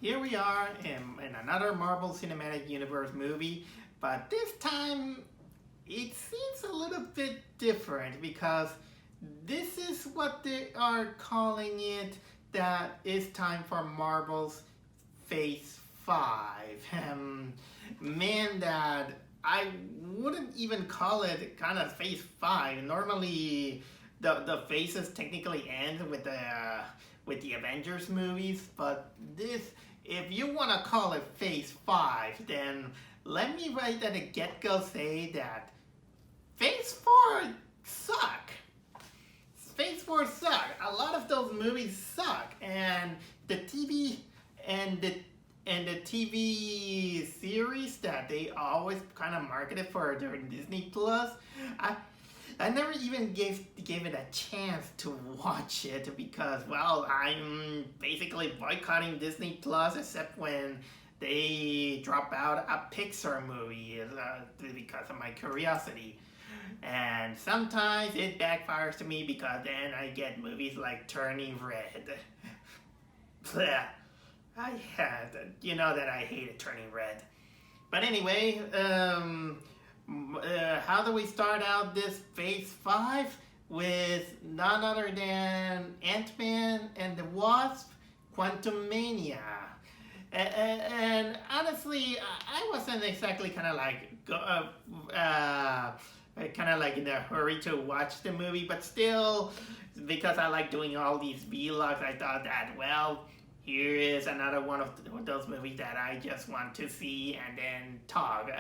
here we are in another Marvel Cinematic Universe movie, but this time it seems a little bit different because this is what they are calling it, that it's time for Marvel's Phase 5. Man, that I wouldn't even call it kind of Phase 5. Normally, the phases technically end with the Avengers movies, but this, if you want to call it Phase 5, then let me right at the get-go say that Phase 4 suck. Phase 4 suck. A lot of those movies suck, and the TV series that they always kind of marketed for during Disney Plus, I never even gave it a chance to watch it because, well, I'm basically boycotting Disney Plus except when they drop out a Pixar movie because of my curiosity. And sometimes it backfires to me because then I get movies like Turning Red. You know that I hated Turning Red. But anyway, how do we start out this Phase 5? With none other than Antman and the Wasp, Quantumania. And honestly, I wasn't exactly kind of like in a hurry to watch the movie, but still, because I like doing all these vlogs, I thought that, well, here is another one of those movies that I just want to see and then talk.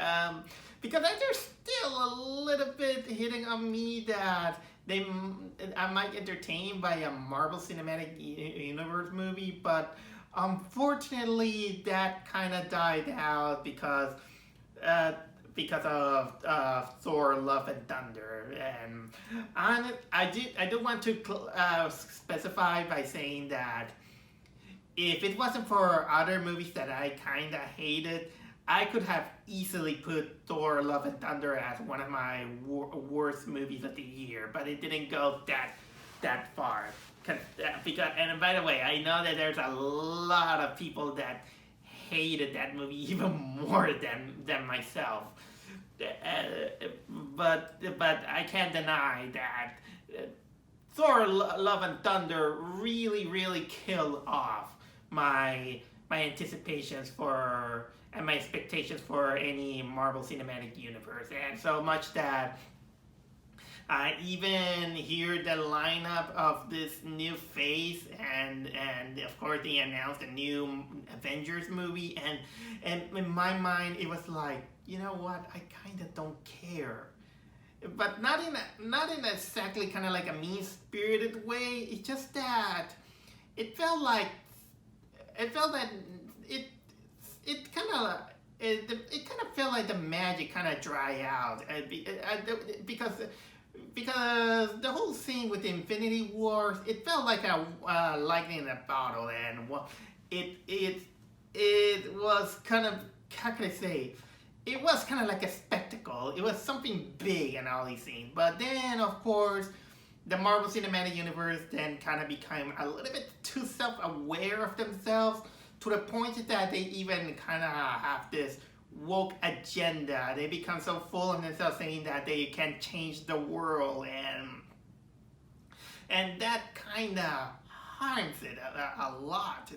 Because there's still a little bit hitting on me that I might entertain by a Marvel Cinematic Universe movie, but unfortunately that kind of died out because of Thor: Love and Thunder. And I do want to specify by saying that if it wasn't for other movies that I kind of hated, I could have easily put Thor: Love and Thunder as one of my worst movies of the year, but it didn't go that far. And by the way, I know that there's a lot of people that hated that movie even more than myself. But I can't deny that Thor: Love and Thunder really killed off my anticipations for and my expectations for any Marvel Cinematic Universe, and so much that I even hear the lineup of this new phase, and of course they announced a new Avengers movie, and in my mind it was like, you know what, I kind of don't care, but not in exactly kind of like a mean-spirited way. It's just that it felt that it kind of felt like the magic kind of dry out because the whole scene with the Infinity Wars, it felt like a lightning in a bottle, and it was kind of, how can I say, it was kind of like a spectacle. It was something big and all these things. But then, of course, the Marvel Cinematic Universe then kind of became a little bit too self-aware of themselves, to the point that they even kind of have this woke agenda. They become so full of themselves, saying that they can change the world, and that kind of harms it a lot,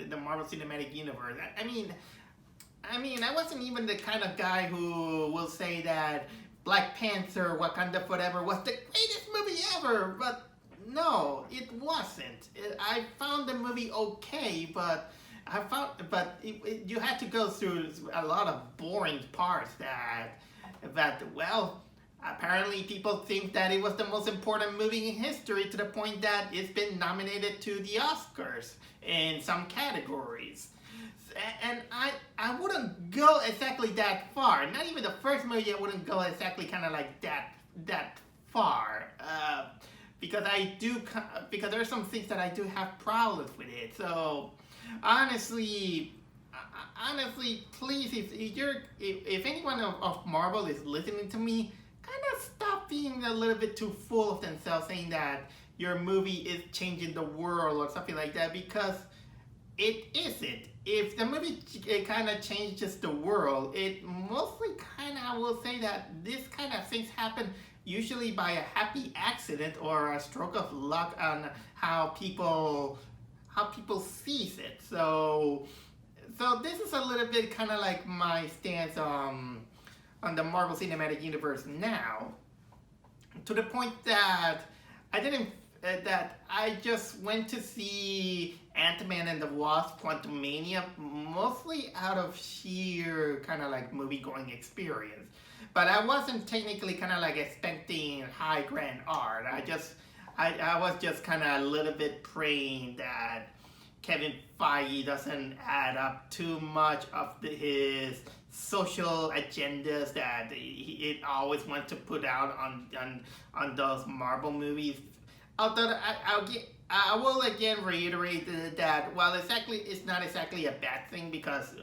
the Marvel Cinematic Universe. I mean, I wasn't even the kind of guy who will say that Black Panther, Wakanda Forever was the greatest movie ever, but no, it wasn't. I found the movie okay, but you had to go through a lot of boring parts that well, apparently people think that it was the most important movie in history, to the point that it's been nominated to the Oscars in some categories. And I wouldn't go exactly that far. Not even the first movie I wouldn't go exactly kind of like that far. Because there are some things that I do have problems with it. So honestly, please, if anyone of Marvel is listening to me, kind of stop being a little bit too full of themselves, saying that your movie is changing the world or something like that, because it isn't. If the movie kind of changes the world, it mostly kind of, I will say that this kind of things happen usually by a happy accident or a stroke of luck on how people sees it. So this is a little bit kind of like my stance on the Marvel Cinematic Universe now, to the point that I didn't that I just went to see Antman and the Wasp: Quantumania mostly out of sheer kind of like movie going experience. But I wasn't technically kind of like expecting high grand art. I was just kind of a little bit praying that Kevin Feige doesn't add up too much of his social agendas that it always wants to put out on those Marvel movies. Although I will again reiterate that while it's not exactly a bad thing, because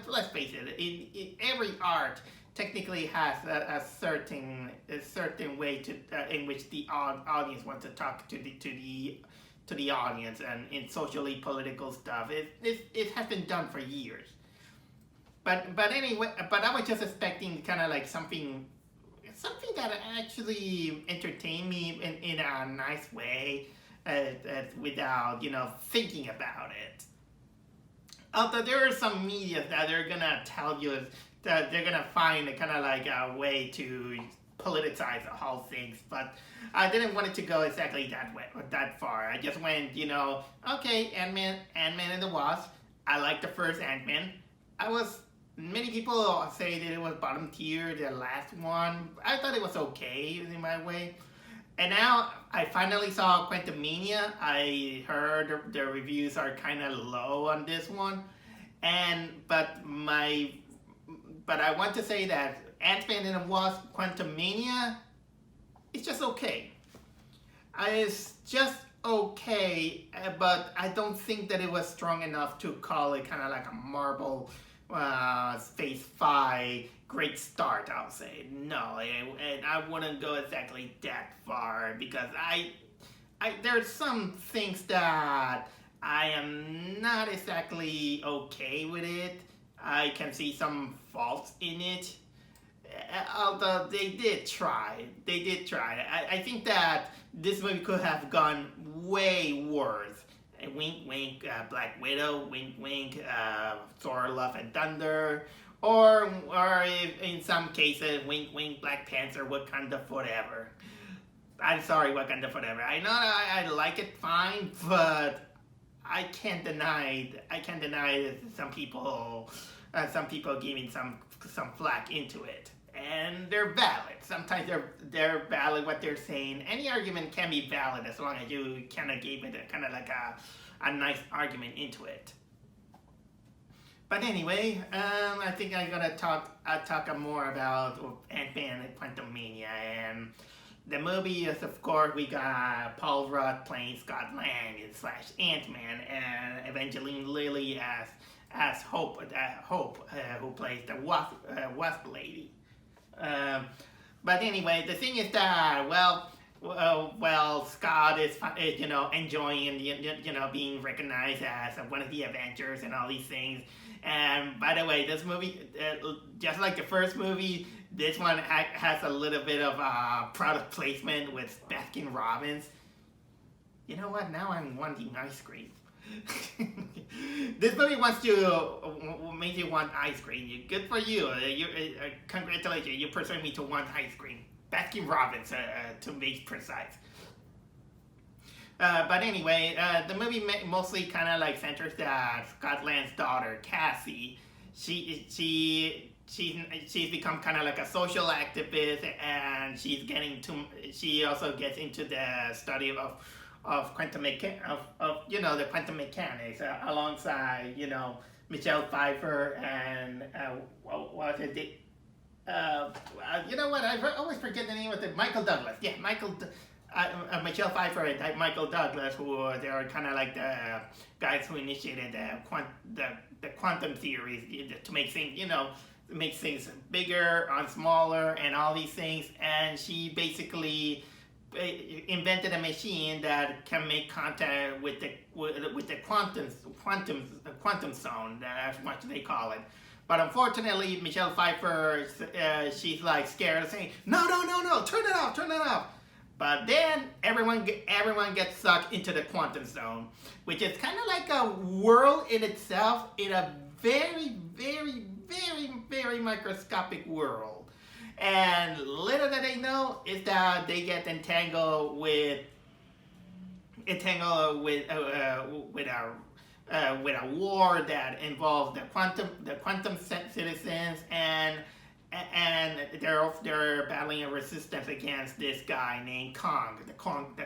let's face it, every art technically has a certain way to in which the audience wants to talk to the audience, and in socially political stuff. It has been done for years. But anyway, I was just expecting kind of like something that actually entertained me in a nice way, without thinking about it. Although there are some media that are gonna tell you that they're gonna find a kind of like a way to politicize the whole things, but I didn't want it to go exactly that far. I just went, okay, Ant-Man and the Wasp. I liked the first Ant-Man. Many people say that it was bottom tier, the last one. I thought it was okay in my way. And now I finally saw Quantumania. I heard the reviews are kind of low on this one, but I want to say that Ant-Man and the Wasp: Quantumania, it's just okay. It's just okay, but I don't think that it was strong enough to call it kind of like a Marvel Phase 5 great start, I'll say. No, and I wouldn't go exactly that far, because there's some things that I am not exactly okay with it. I can see some faults in it. Although they did try. I think that this movie could have gone way worse. Wink, wink, Black Widow. Wink, wink, Thor: Love and Thunder. Or if, in some cases, wink, wink, Black Panther, Wakanda Forever. I'm sorry, Wakanda Forever. I know I like it fine, but I can't deny that some people giving some flack into it. And they're valid. Sometimes they're valid what they're saying. Any argument can be valid as long as you kind of gave it a kind of like a nice argument into it. But anyway, I think I'm gonna talk more about Ant-Man and Quantumania. And the movie is, of course, we got Paul Rudd playing Scott Lang / Ant-Man, and Evangeline Lilly as Hope, who plays the Wasp lady. But anyway, the thing is that Scott is enjoying being recognized as one of the Avengers and all these things. And by the way, this movie, just like the first movie, this one has a little bit of product placement with Baskin Robbins. You know what? Now I'm wanting ice cream. This movie makes you want ice cream. Good for you. Congratulations. You persuaded me to want ice cream. Baskin Robbins, to be precise. But anyway, the movie mostly kind of like centers that Scott Lang's daughter, Cassie. She's become kind of like a social activist, and she also gets into the study of quantum the quantum mechanics, alongside Michelle Pfeiffer and what was it? I always forget the name of it. Michael Douglas. Yeah, Michelle Pfeiffer and Michael Douglas, who they are kind of like the guys who initiated the quantum theories to make things bigger and smaller and all these things. And she basically invented a machine that can make contact with the quantum zone. That's what they call it. But unfortunately, Michelle Pfeiffer, she's like scared, saying, "No, no, no, no! Turn it off! Turn it off!" But then everyone gets sucked into the quantum zone, which is kind of like a world in itself, in a very, very, very, very microscopic world. And little that they know is that they get entangled with a war that involves the quantum citizens, and they're battling a resistance against this guy named Kong, the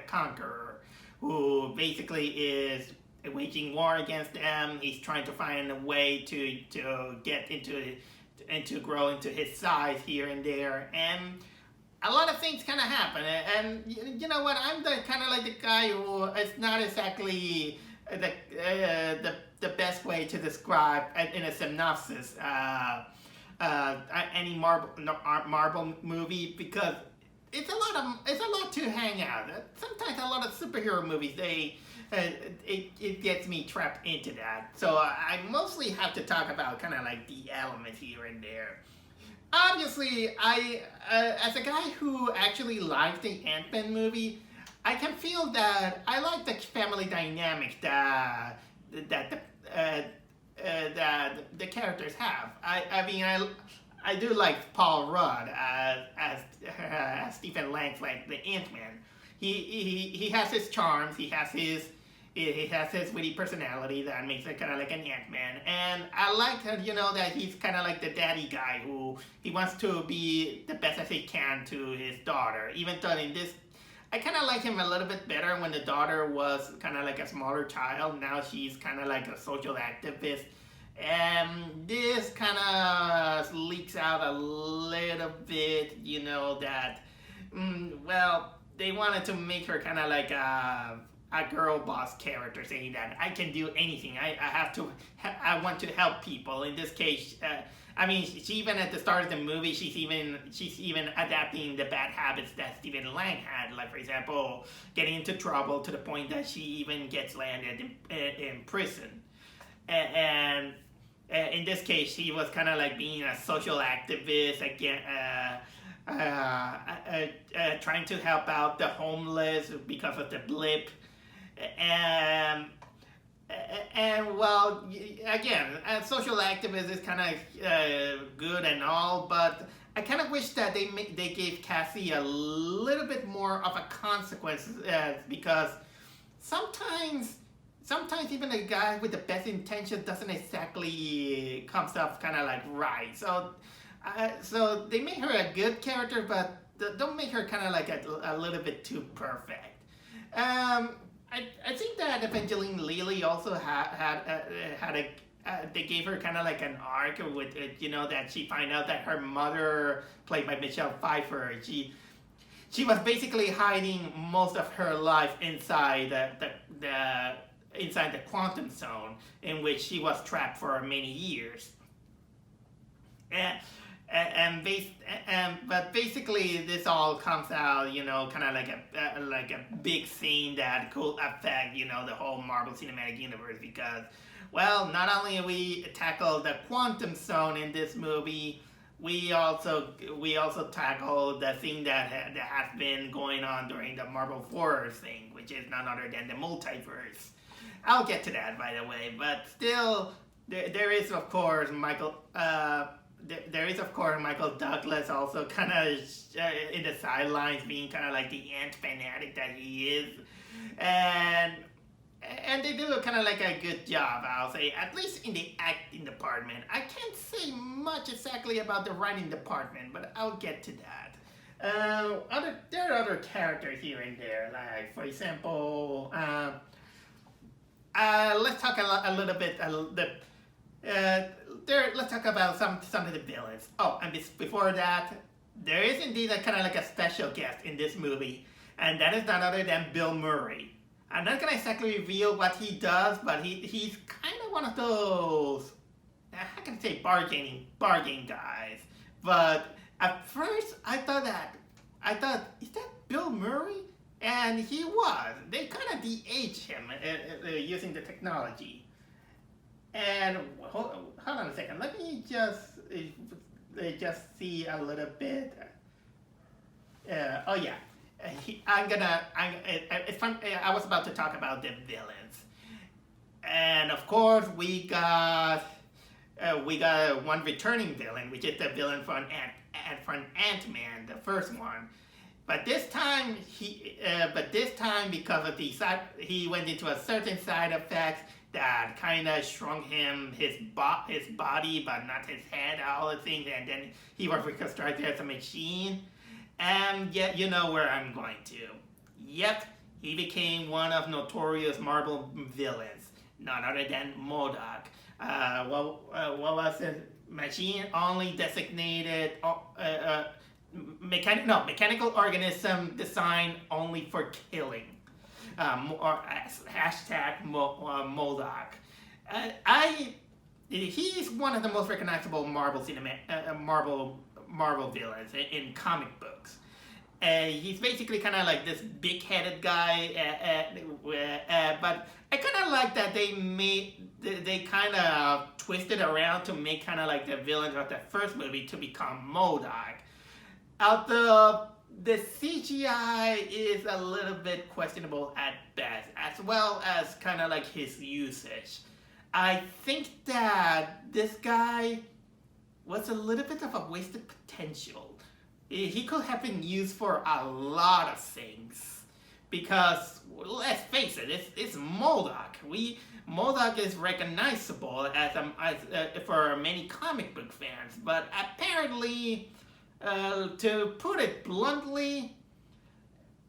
Conqueror, who basically is waging war against them. He's trying to find a way to get into and to grow into his size here and there, and a lot of things kind of happen. And you know what? I'm the kind of like the guy who is not exactly the best way to describe in a synopsis any Marvel movie, because it's a lot to hang out. Sometimes a lot of superhero movies, it gets me trapped into that. So I mostly have to talk about kind of like the elements here and there. Obviously, as a guy who actually liked the Antman movie, I can feel that I like the family dynamic that the characters have. I do like Paul Rudd as Stephen Lang, like the Ant-Man. He has his charms. He has his witty personality that makes it kind of like an Ant-Man. And I like that he's kind of like the daddy guy who he wants to be the best as he can to his daughter. Even though in this, I kind of like him a little bit better when the daughter was kind of like a smaller child. Now she's kind of like a social activist. And this kind of leaks out a little bit, that, they wanted to make her kind of like a girl boss character, saying that I can do anything. I want to help people. In this case, she even at the start of the movie, she's even adapting the bad habits that Stephen Lang had. Like, for example, getting into trouble to the point that she even gets landed in prison. And in this case, she was kind of like being a social activist again. Trying to help out the homeless because of the blip. And well, again, social activism is kind of good and all, but I kind of wish that they gave Cassie a little bit more of a consequence, because sometimes even a guy with the best intentions doesn't exactly comes off kind of like right. So they make her a good character, but don't make her kind of like a little bit too perfect. I think that Evangeline Lilly also they gave her kind of like an arc with that she find out that her mother, played by Michelle Pfeiffer, she was basically hiding most of her life inside the quantum zone, in which she was trapped for many years. But basically this all comes out, kind of like a big scene that could affect, the whole Marvel Cinematic Universe, because, well, not only we tackle the quantum zone in this movie, we also tackle the thing that has been going on during the Marvel Horror thing, which is none other than the multiverse. I'll get to that, by the way, but still, there is of course Michael Douglas also kind of in the sidelines, being kind of like the ant fanatic that he is, and they do kind of like a good job, I'll say, at least in the acting department. I can't say much exactly about the writing department, but I'll get to that. There are other characters here and there, like, for example, let's talk a little bit. Let's talk about some of the villains. Oh, and before that, there is indeed a kind of like a special guest in this movie, and that is none other than Bill Murray. I'm not gonna exactly reveal what he does, but he's kind of one of those, how can I say, bargain guys. But at first, I thought, is that Bill Murray? And they kind of de-aged him using the technology. And hold on a second, let me just see a little bit. Oh yeah, it's fun. I was about to talk about the villains, and of course we got one returning villain, which is the villain from Antman, the first one. But this time because of he went into a certain side effects that kind of shrunk his body, but not his head, all the things, and then he was reconstructed as a machine. And yet, you know where I'm going to. Yep, he became one of notorious Marvel villains, none other than MODOK. What was it? Machine only designated mechanical organism designed only for killing. Or hashtag MODOK. He's one of the most recognizable Marvel villains in comic books. He's basically kind of like this big-headed guy, but I kind of like that they kind of twisted around to make kind of like the villains of the first movie to become MODOK. Although the CGI is a little bit questionable at best, as well as kind of like his usage. I think that this guy was a little bit of a wasted potential. He could have been used for a lot of things. Because, let's face it, it's MODOK. MODOK is recognizable for many comic book fans, but apparently, to put it bluntly,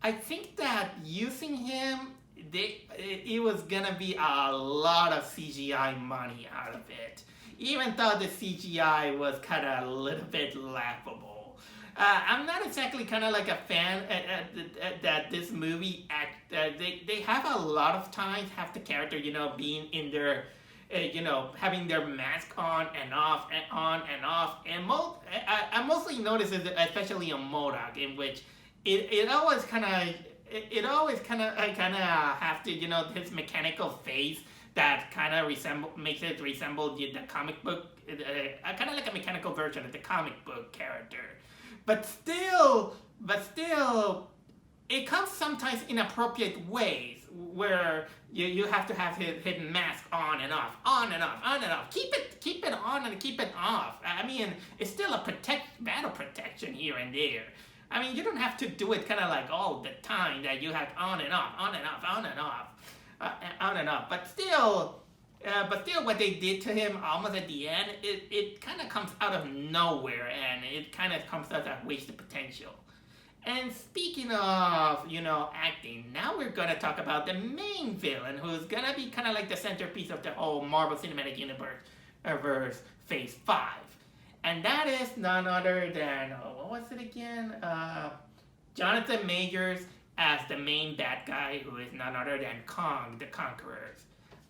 I think that using him, it was gonna be a lot of CGI money out of it. Even though the CGI was kind of a little bit laughable. I'm not exactly kind of like a fan that this movie they have a lot of times have the character, being in their having their mask on and off and on and off, and I mostly notice it, especially on MODOK, in which it always kind of have to his mechanical face that kind of makes it resemble the comic book, kind of like a mechanical version of the comic book character, but still, it comes sometimes in inappropriate ways where you have to have his hidden mask on and off, on and off, on and off. Keep it on and keep it off. I mean, it's still a battle protection here and there. I mean, you don't have to do it kind of like all the time that you have on and off, on and off, on and off, on and off. But still, what they did to him almost at the end, it kind of comes out of nowhere, and it kind of comes out of wasted potential. And speaking of, acting, now we're going to talk about the main villain, who's going to be kind of like the centerpiece of the whole Marvel Cinematic Universe Phase 5. And that is none other than, what was it again? Jonathan Majors as the main bad guy, who is none other than Kong the Conqueror.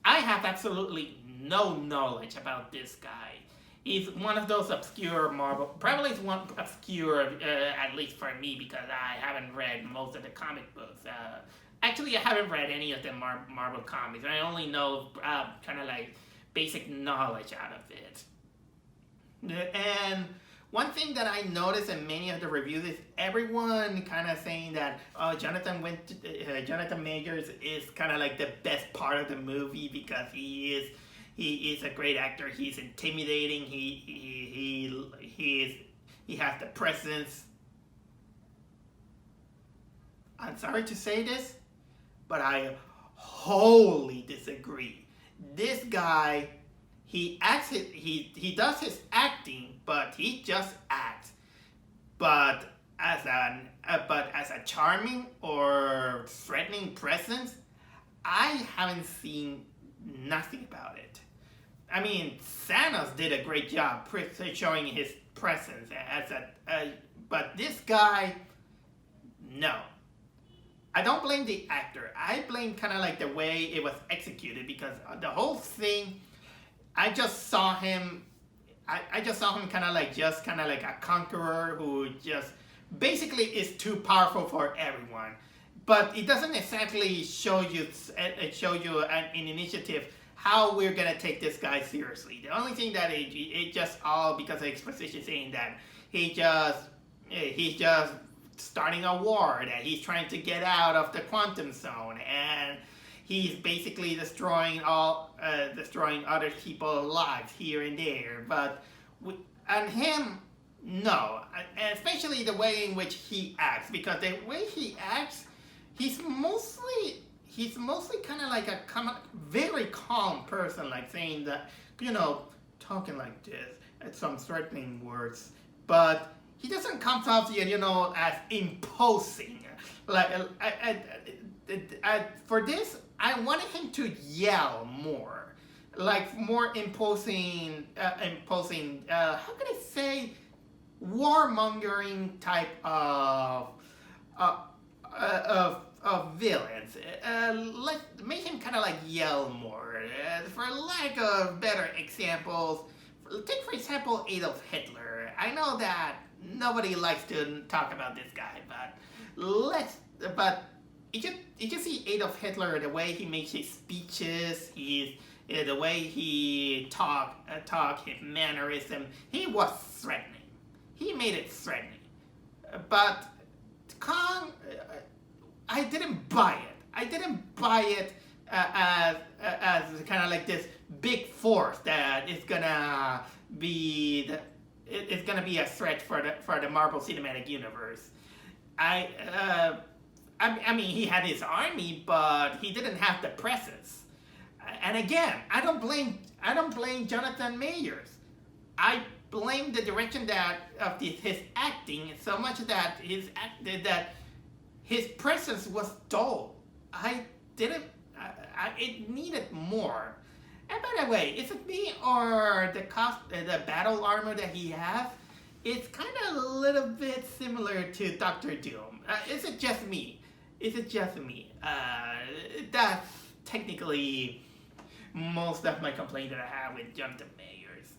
I have absolutely no knowledge about this guy. He's one of those obscure Marvel, probably is one obscure, at least for me, because I haven't read most of the comic books. Actually, I haven't read any of the Marvel comics. I only know kind of like basic knowledge out of it. And one thing that I noticed in many of the reviews is everyone kind of saying that Jonathan Majors is kind of like the best part of the movie because he is a great actor. He's intimidating. He has the presence. I'm sorry to say this, but I wholly disagree. This guy, he does his acting, but he just acts. But as a charming or threatening presence, I haven't seen nothing about it. I mean, Thanos did a great job showing his presence but this guy, no. I don't blame the actor. I blame kind of like the way it was executed, because the whole thing, I just saw him kind of like a conqueror who just basically is too powerful for everyone. but it doesn't exactly show you an initiative how we're gonna take this guy seriously. The only thing that it just all because of exposition saying that he's just starting a war, that he's trying to get out of the quantum zone, and he's basically destroying other people's lives here and there. But on him, no, and especially the way in which he acts, because the way he acts, he's mostly kind of like a very calm person, like saying that, talking like this at some threatening words, but he doesn't come off, as imposing. Like, for this, I wanted him to yell more, like more imposing. How can I say, warmongering type of villains. Let make him kind of like yell more. For lack of better examples, take for example Adolf Hitler. I know that nobody likes to talk about this guy, but you just see Adolf Hitler, the way he makes his speeches, the way he talk, his mannerism. He was threatening. He made it threatening, but Kong. I didn't buy it. I didn't buy it as kind of like this big force that is gonna be a threat for the Marvel Cinematic Universe. I mean, he had his army, but he didn't have the presence. And again, I don't blame Jonathan Majors. I blame the direction of his acting so much that his presence was dull. It needed more. And by the way, is it me or the battle armor that he has? It's kind of a little bit similar to Doctor Doom. Is it just me? That's technically most of my complaint that I have with Jonathan Majors.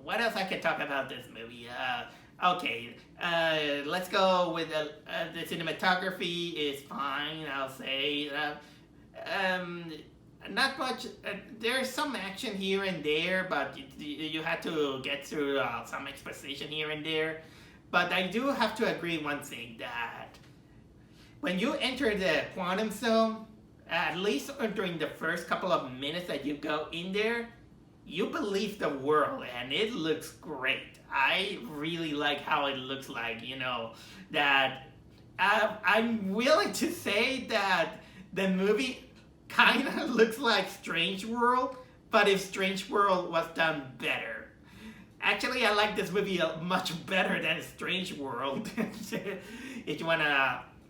What else I can talk about this movie? Okay, let's go with the cinematography is fine, I'll say. Not much, there's some action here and there, but you had to get through some exposition here and there. But I do have to agree one thing, that when you enter the quantum zone, at least during the first couple of minutes that you go in there, you believe the world, and it looks great. I really like how it looks like, that I'm willing to say that the movie kind of looks like Strange World, but if Strange World was done better. Actually, I like this movie much better than Strange World.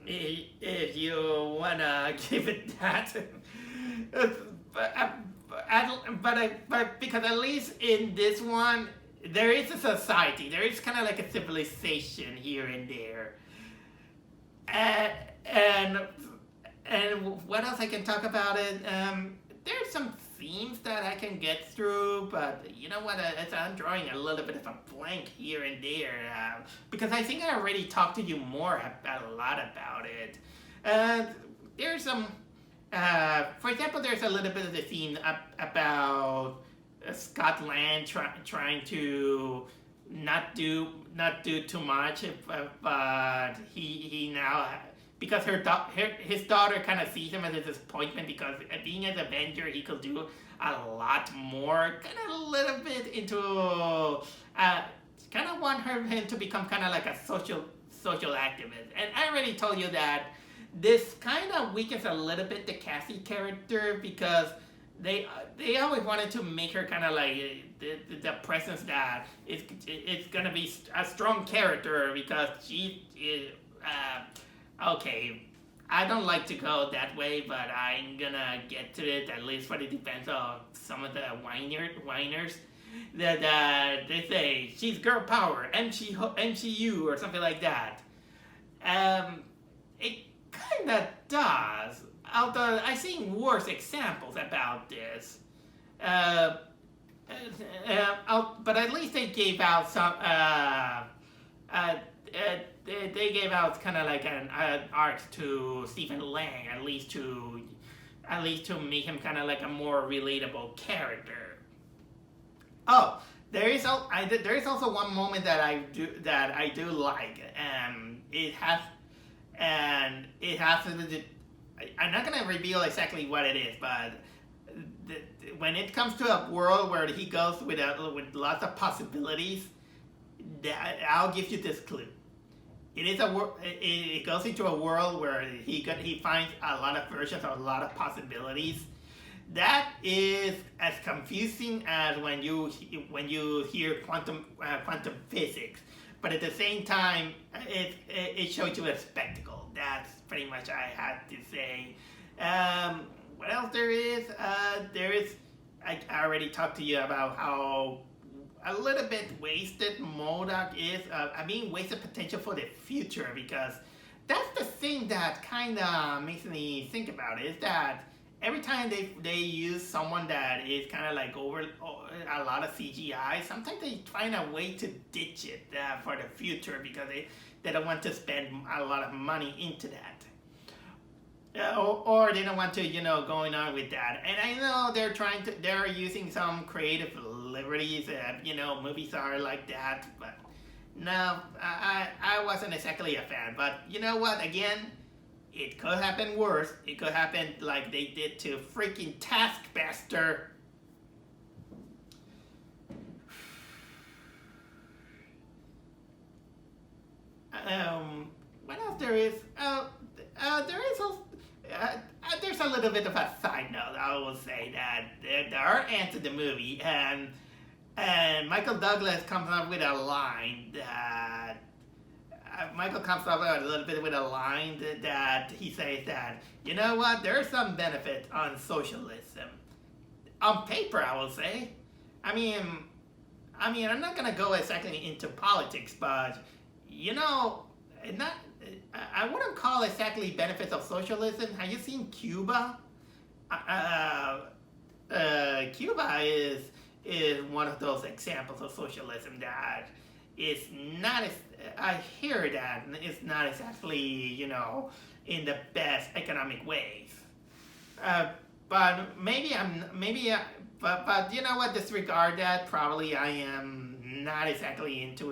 if you wanna give it that. But because at least in this one, there is a society. There is kind of like a civilization here and there. And what else I can talk about it? There's some themes that I can get through, but you know what? I'm drawing a little bit of a blank here and there, because I think I already talked to you more about a lot about it. There's some. For example, there's a little bit of the theme about Scott Lang trying to not do too much, but he now, because his daughter kind of sees him as a disappointment, because being an Avenger he could do a lot more, kind of a little bit into kind of want him to become kind of like a social activist. And I already told you that this kind of weakens a little bit the Cassie character, because they always wanted to make her kind of like the presence that it's gonna be a strong character, because she is okay. I don't like to go that way, but I'm gonna get to it, at least for the defense of some of the whiners. That they say she's girl power, MCU or something like that. It kind of does, although I've seen worse examples about this. But at least they gave out some. they gave out kind of like an arc to Stephen Lang, at least to make him kind of like a more relatable character. Oh, there is also one moment that I do like, and it has to do. I'm not gonna reveal exactly what it is, but when it comes to a world where he goes with lots of possibilities, I'll give you this clue. It goes into a world where he finds a lot of versions of a lot of possibilities. That is as confusing as when you hear quantum physics, but at the same time, it shows you a spectacle. That's pretty much I had to say. What else there is? I already talked to you about how a little bit wasted MODOK is. Wasted potential for the future, because that's the thing that kind of makes me think about it, is that every time they use someone that is kind of like over a lot of CGI, sometimes they find a way to ditch it for the future because they don't want to spend a lot of money into that. Or they don't want to, going on with that. And I know they're using some creative liberties, movies are like that, but no, I wasn't exactly a fan. But you know what, again, it could happen worse. It could happen like they did to freaking Taskmaster. What else there is? There's a little bit of a side note. I will say that there are ants in the movie, and Michael Douglas comes up with a line that that he says that, you know what, there's some benefit on socialism. On paper, I will say. I'm not gonna go exactly into politics, but I wouldn't call exactly benefits of socialism. Have you seen Cuba? Cuba is one of those examples of socialism that is not as, I hear that it's not exactly, in the best economic ways. But but you know what, disregard that. Probably I am not exactly into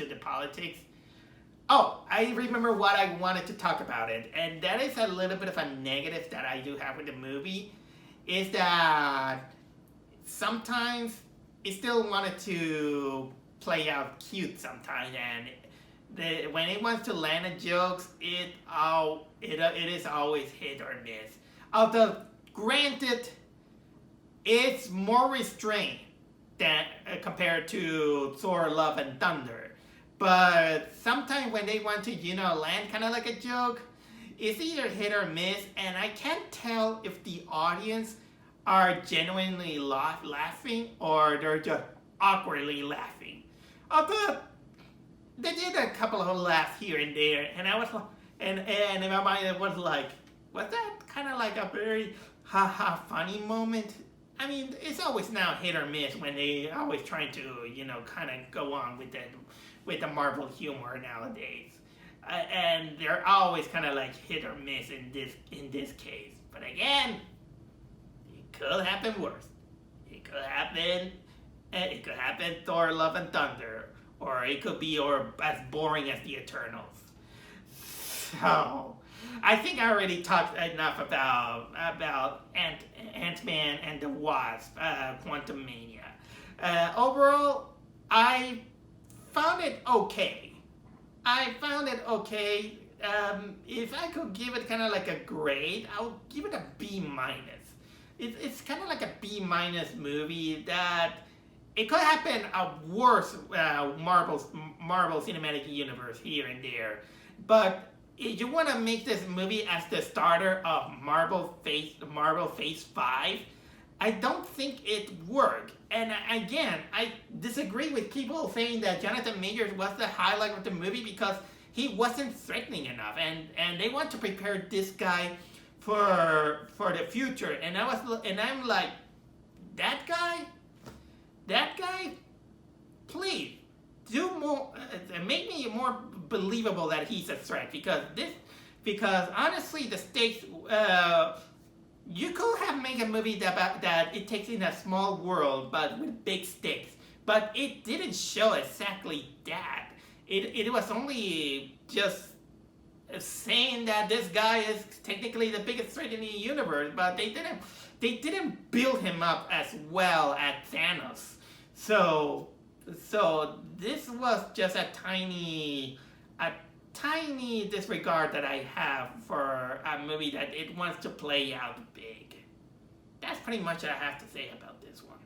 the politics. Oh, I remember what I wanted to talk about it, and that is a little bit of a negative that I do have with the movie, is that sometimes it still wanted to play out cute sometimes, and when it wants to land the jokes, it is always hit or miss. Although, granted, it's more restrained than compared to Thor: Love and Thunder. But sometimes when they want to, land kind of like a joke, it's either hit or miss, and I can't tell if the audience are genuinely laughing or they're just awkwardly laughing. Although they did a couple of laughs here and there, and I was and in my mind it was like, was that kind of like a very funny moment? It's always now hit or miss when they always trying to, kind of go on with the Marvel humor nowadays, and they're always kind of like hit or miss in this case. But again, it could happen worse. It could happen Thor: Love and Thunder, or it could be as boring as the Eternals. So I think I already talked enough about Antman and the Wasp, Quantumania. Overall, I found it okay. If I could give it kind of like a grade, I would give it a B-. It's kind of like a B- movie that it could happen a worse Marvel Cinematic Universe here and there. But if you want to make this movie as the starter of Marvel Phase 5, I don't think it worked. And again, I disagree with people saying that Jonathan Majors was the highlight of the movie because he wasn't threatening enough, and they want to prepare this guy for the future. And I'm like, that guy, please do more, make me more believable that he's a threat, because honestly the stakes, you could have made a movie that it takes in a small world but with big stakes, but it didn't show exactly that. It was only just saying that this guy is technically the biggest threat in the universe, but they didn't build him up as well as Thanos. So this was just a tiny disregard that I have for a movie that it wants to play out big. That's pretty much what I have to say about this one.